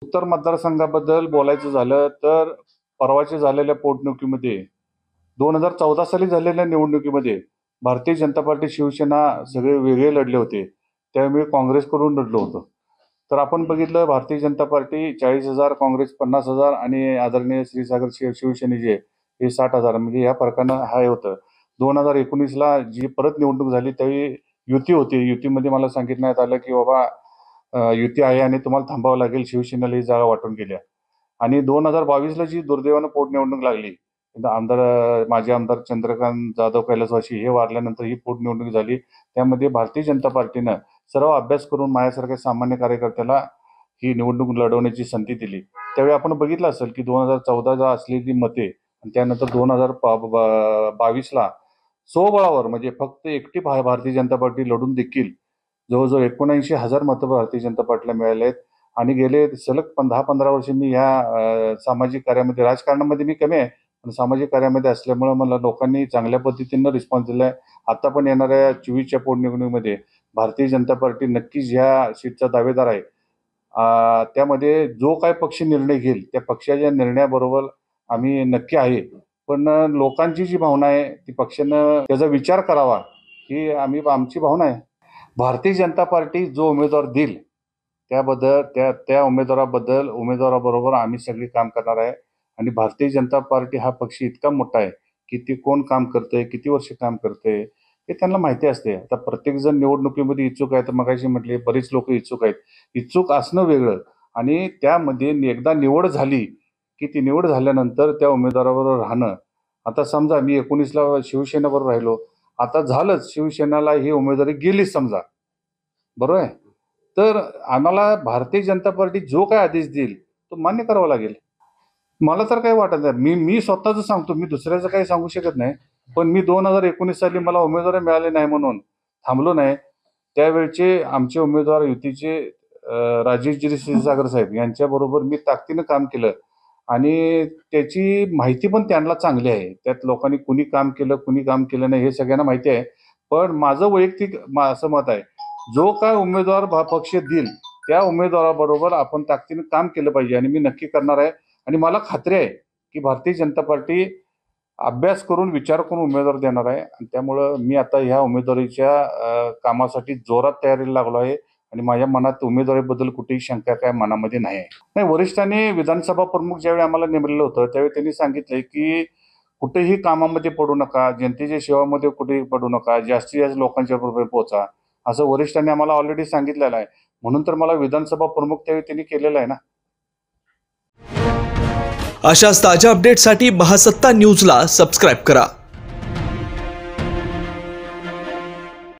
उत्तर मतदारसंघाबद्दल बोलायचं झालं तर परवाच्या झालेल्या पोटनिवडणुकीमध्ये 2014 साली झालेल्या निवडणुकीमध्ये भारतीय जनता पार्टी शिवसेना सगळे वेगळे लढले होते. त्यावेळी काँग्रेसकडून लढलो होतो. तर आपण बघितलं भारतीय जनता पार्टी 40,000, काँग्रेस 50,000 आणि आदरणीय श्रीसागर शिवसेनेचे हे 60,000 म्हणजे या फरकानं हे होतं. 2019ला जी परत निवडणूक झाली त्यावेळी युती होती. युतीमध्ये मला सांगितण्यात आलं की बाबा युती आहे आणि तुम्हाला थांबावं लागेल, शिवसेनेला ही जागा वाटून गेल्या. आणि 2022ला जी दुर्दैवानं पोटनिवडणूक लागली, माजी आमदार चंद्रकांत जाधव कैलासवासी हे वारल्यानंतर ही पोटनिवडणूक झाली. त्यामध्ये भारतीय जनता पार्टीनं सर्व अभ्यास करून माझ्यासारख्या सामान्य कार्यकर्त्याला ही निवडणूक लढवण्याची संधी दिली. त्यावेळी आपण बघितलं असेल की 2014ला असलेली मते आणि त्यानंतर 2022ला स्वबळावर म्हणजे फक्त एकटी भारतीय जनता पार्टी लढून देखील जवळजवळ 79,000 मतं भारतीय जनता पार्टीला मिळाले आहेत. आणि गेले सलग 10-15 वर्ष मी ह्या सामाजिक कार्यामध्ये, राजकारणामध्ये मी कमी आहे, पण सामाजिक कार्यामध्ये असल्यामुळं मला लोकांनी चांगल्या पद्धतीनं रिस्पॉन्स दिला आहे. आता पण येणाऱ्या 24च्या पोटनिवडणुकीमध्ये भारतीय जनता पार्टी नक्कीच ह्या सीटचा दावेदार आहे. त्यामध्ये जो काय पक्ष निर्णय घेईल त्या पक्षाच्या निर्णयाबरोबर आम्ही नक्की आहे. पण लोकांची जी भावना आहे ती पक्षानं त्याचा विचार करावा ही आमची भावना आहे. भारतीय जनता पार्टी जो उमेदवार देईल त्याबद्दल त्या उमेदवाराबरोबर आम्ही सगळी काम करणार आहे. आणि भारतीय जनता पार्टी हा पक्ष इतका मोठा आहे की ती कोण काम करतंय, किती वर्ष काम करतंय हे त्यांना माहिती असते. आता प्रत्येकजण निवडणुकीमध्ये इच्छुक आहे. तर मगाशी म्हटले बरीच लोक इच्छुक आहेत. इच्छुक असणं वेगळं आणि त्यामध्ये एकदा निवड झाली की ती निवड झाल्यानंतर त्या उमेदवाराबरोबर राहणं. आता समजा मी 19ला शिवसेनेबरोबर राहिलो, आता झालंच शिवसेनेला ही उमेदवारी गेलीच समजा, बरोबर आहे. तर आम्हाला भारतीय जनता पार्टी जो काय आदेश देईल तो मान्य करावा लागेल. मला तर काही वाटत नाही. मी स्वतःचं सांगतो, मी दुसऱ्याचं काही सांगू शकत नाही. पण मी 2019 साली मला उमेदवारी मिळाले नाही म्हणून थांबलो नाही. त्यावेळचे आमचे उमेदवार युतीचे राजेशजी क्षीरसागर साहेब यांच्याबरोबर मी ताकदीनं काम केलं आणि त्याची माहिती पण त्यांना चांगली आहे. त्यात लोकांनी कुणी काम केलं नाही हे सगळ्यांना माहिती आहे. पण माझं वैयक्तिक असं मत आहे, जो काय उमेदवार पक्ष देईल त्या उमेदवाराबरोबर आपण ताकदीनं काम केलं पाहिजे आणि मी नक्की करणार आहे. आणि मला खात्री आहे की भारतीय जनता पार्टी अभ्यास करून, विचार करून उमेदवार देणार आहे. आणि त्यामुळं मी आता ह्या उमेदवारीच्या कामासाठी जोरात तयारीला लागलो आहे आणि माझ्या मनात उमेदवारीबद्दल कुठेही शंका काय मनामध्ये नाही आहे. नाही, वरिष्ठांनी विधानसभा प्रमुख ज्यावेळी आम्हाला नेमलेलं होतं त्यावेळी त्यांनी सांगितलंय की कुठेही कामामध्ये पडू नका, जनतेच्या सेवामध्ये कुठेही पडू नका, जास्तीत जास्त लोकांच्या बरोबर पोहोचा, असं वरिष्ठांनी आम्हाला ऑलरेडी सांगितलेलं आहे. म्हणून तर मला विधानसभा प्रमुख त्यावेळी त्यांनी केलेलं आहे ना. अशाच ताज्या अपडेटसाठी महासत्ता न्यूजला सबस्क्राइब करा.